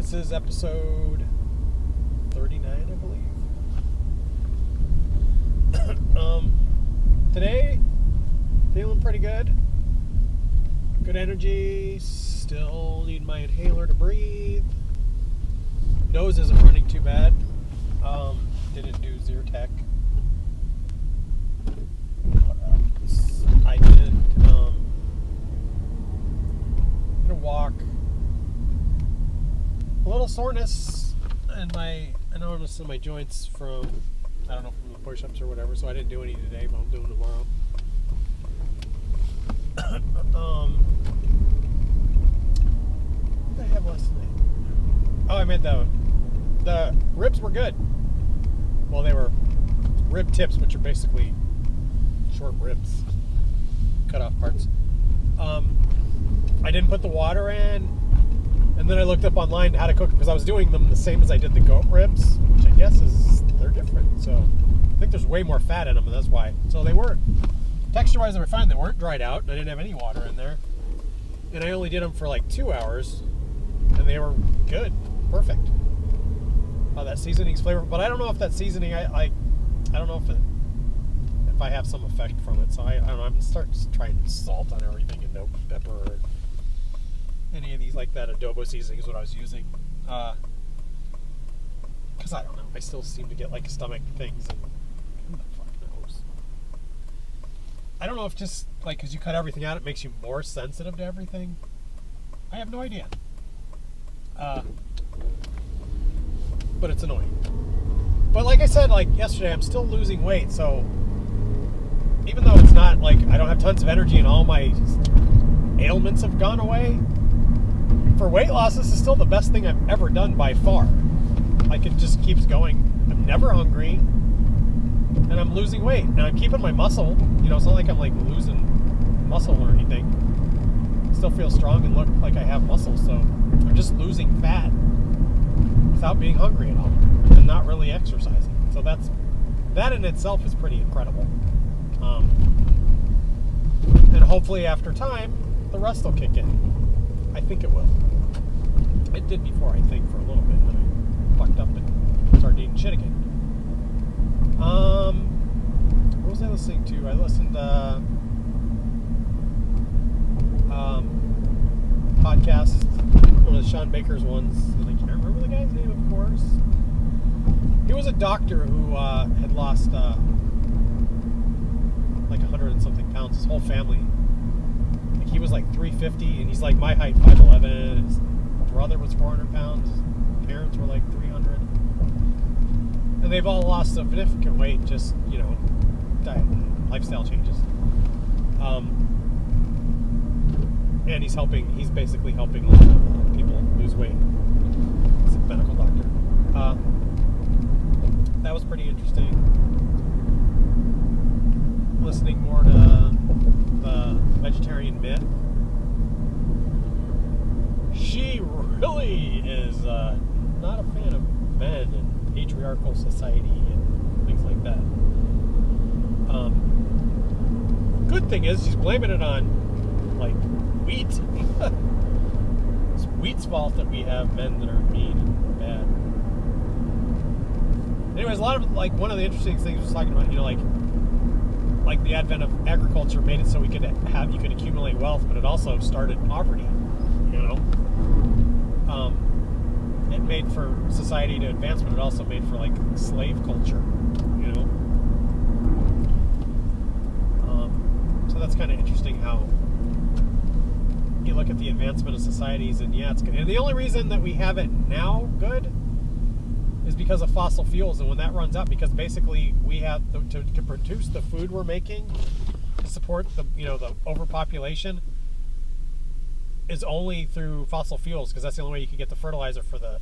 This is episode 39, I believe. Today, feeling pretty good. Good energy. Still need my inhaler to breathe. Nose isn't running too bad. Didn't do Zyrtec. What else? I did a walk. A little soreness in I noticed in my joints from the push-ups or whatever, so I didn't do any today, but I'll do them tomorrow. What did I have last night? Oh, I made the ribs were good. Well, they were rib tips, which are basically short ribs, cut off parts. I didn't put the water in, and then I looked up online how to cook it because I was doing them the same as I did the goat ribs, which I guess they're different. So I think there's way more fat in them, and that's why. So they weren't, texture-wise, they were fine. They weren't dried out, and I didn't have any water in there. And I only did them for like 2 hours, and they were good, perfect. That seasoning's flavor, but I don't know if that seasoning, I don't know if I have some effect from it. So I don't know. I'm gonna start trying salt on everything and no pepper or any of these like that. Adobo seasoning is what I was using. Because I don't know. I still seem to get like stomach things, and who the fuck knows? I don't know if just like because you cut everything out, it makes you more sensitive to everything. I have no idea. But it's annoying. But like I said, like yesterday, I'm still losing weight. So even though it's not like I don't have tons of energy and all my ailments have gone away, for weight loss, this is still the best thing I've ever done by far. Like it just keeps going. I'm never hungry, and I'm losing weight, and I'm keeping my muscle. It's not like I'm like losing muscle or anything. I still feel strong and look like I have muscle, so I'm just losing fat without being hungry at all and not really exercising. So that in itself is pretty incredible. And hopefully after time, the rest will kick in. I think it will. It did before, I think, for a little bit, and then I fucked up and started eating shit again. What was I listening to? I listened to podcast, one of Sean Baker's ones, and I can't remember the guy's name, of course. He was a doctor who had lost like 100 and something pounds. His whole family. Like he was like 350, and he's like my height, 5'11". His brother was 400 pounds. His parents were like 300. And they've all lost significant weight, just, diet and lifestyle changes. And he's basically helping a lot of people lose weight. He's a medical doctor. That was pretty interesting. Listening more to the vegetarian myth. She really is not a fan of men and patriarchal society and things like that. Good thing is she's blaming it on like wheat. It's wheat's fault that we have men that are mean and bad. Anyways, a lot of like one of the interesting things was talking about, like the advent of agriculture made it so you could accumulate wealth, but it also started poverty. It made for society to advance, but it also made for like slave culture. So that's kind of interesting how you look at the advancement of societies, and yeah, it's good. And the only reason that we have it now good is because of fossil fuels, and when that runs out, because basically we have to produce the food we're making to support the overpopulation is only through fossil fuels, because that's the only way you can get the fertilizer for the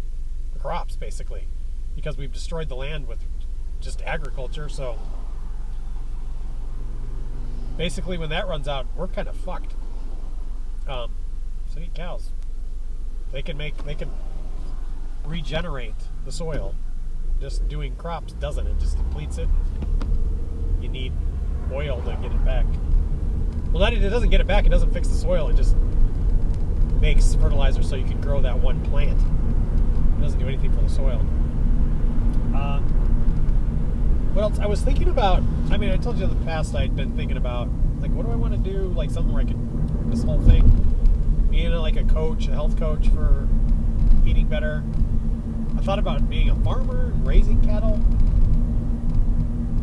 crops, basically, because we've destroyed the land with just agriculture. So basically when that runs out, we're kind of fucked. So eat cows. They can regenerate the soil. Just doing crops doesn't. It just depletes it. You need oil to get it back. Well, it doesn't get it back. It doesn't fix the soil. It just makes fertilizer so you can grow that one plant. It doesn't do anything for the soil. What else? I was thinking about, I mean, I told you in the past I'd been thinking about, like, what do I want to do? Like, something where I could, this whole thing, being like a coach, a health coach for eating better. I thought about being a farmer and raising cattle.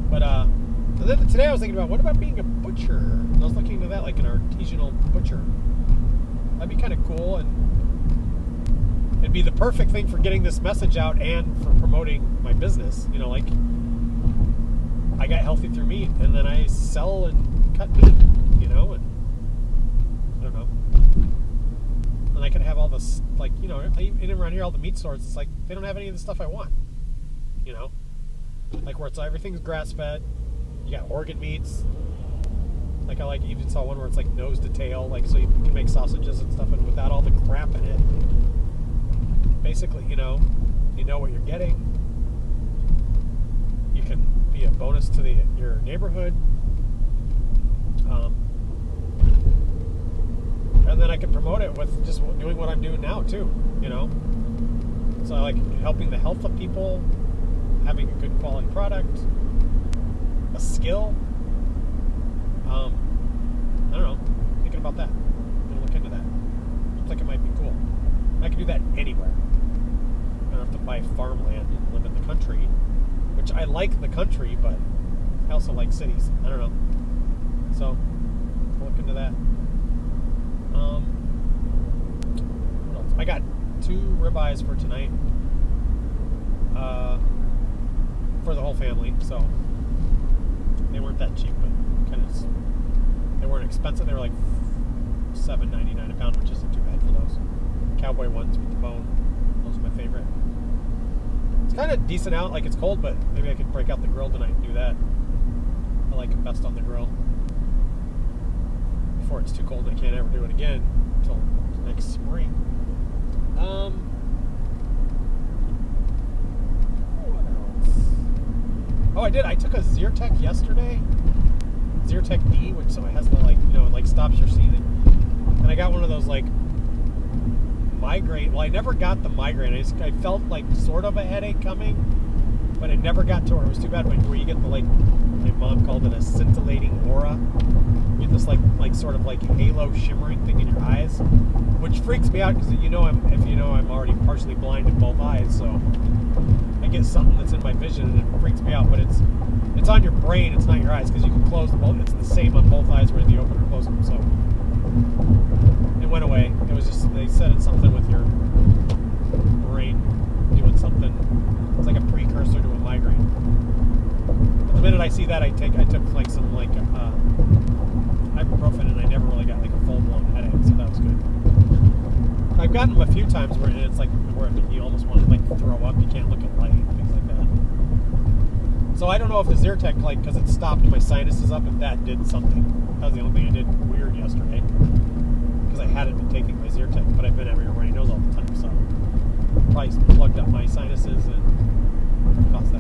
But, then today I was thinking about, what about being a butcher? And I was looking into that, like an artisanal butcher. That'd be kind of cool, and it'd be the perfect thing for getting this message out and for promoting my business. You know, like, I got healthy through meat, and then I sell and cut meat, you know, and I don't know. And I could have all this, like, you know, in around here, all the meat stores, it's like, they don't have any of the stuff I want, you know? Like, where it's everything's grass-fed, you got organ meats, like, I even saw one where it's like nose to tail, like, so you can make sausages and stuff, and without all the crap in it. Basically, you know what you're getting. You can be a bonus to your neighborhood. And then I can promote it with just doing what I'm doing now too, you know. So I like helping the health of people, having a good quality product, a skill. I don't know, thinking about that. I'm gonna look into that. I think it might be cool. I can do that anywhere. I don't have to buy farmland and live in the country, which I like the country, but I also like cities. I don't know. So I'll look into that. What else? I got 2 ribeyes for tonight. For the whole family, so they weren't that cheap, but kind of, they weren't expensive. They were like $7.99 a pound, which isn't too bad for those. Cowboy ones with the bone, those are my favorite. It's kind of decent out, like it's cold, but maybe I could break out the grill tonight and do that. I like it best on the grill before it's too cold and I can't ever do it again until next spring. Oh, I did. I took a Zyrtec yesterday. Zyrtec D, which so it has the, like, you know, it like stops your seizing. And I got one of those, like, migraine. Well, I never got the migraine. I felt like sort of a headache coming, but it never got to where it was too bad. Where you get the, like, my mom called it a scintillating aura. You get this like sort of like halo shimmering thing in your eyes, which freaks me out because I'm already partially blind in both eyes, so I get something that's in my vision and it freaks me out. But it's on your brain, it's not your eyes, because you can close both. It's the same on both eyes whether you open or close them. So it went away. It was just, they said it's something with your brain doing something. It's like a precursor to a migraine. But the minute I see that, I took like some like ibuprofen, and I never really got like a full blown headache, so that was good. I've gotten them a few times where it's like where you almost want to like throw up. You can't look at light, things like that. So I don't know if the Zyrtec, like, because it stopped my sinuses up, if that did something. That was the only thing I did weird yesterday, because I hadn't been taking my Zyrtec, but I've been having a runny nose all the time, so probably plugged up my sinuses and caused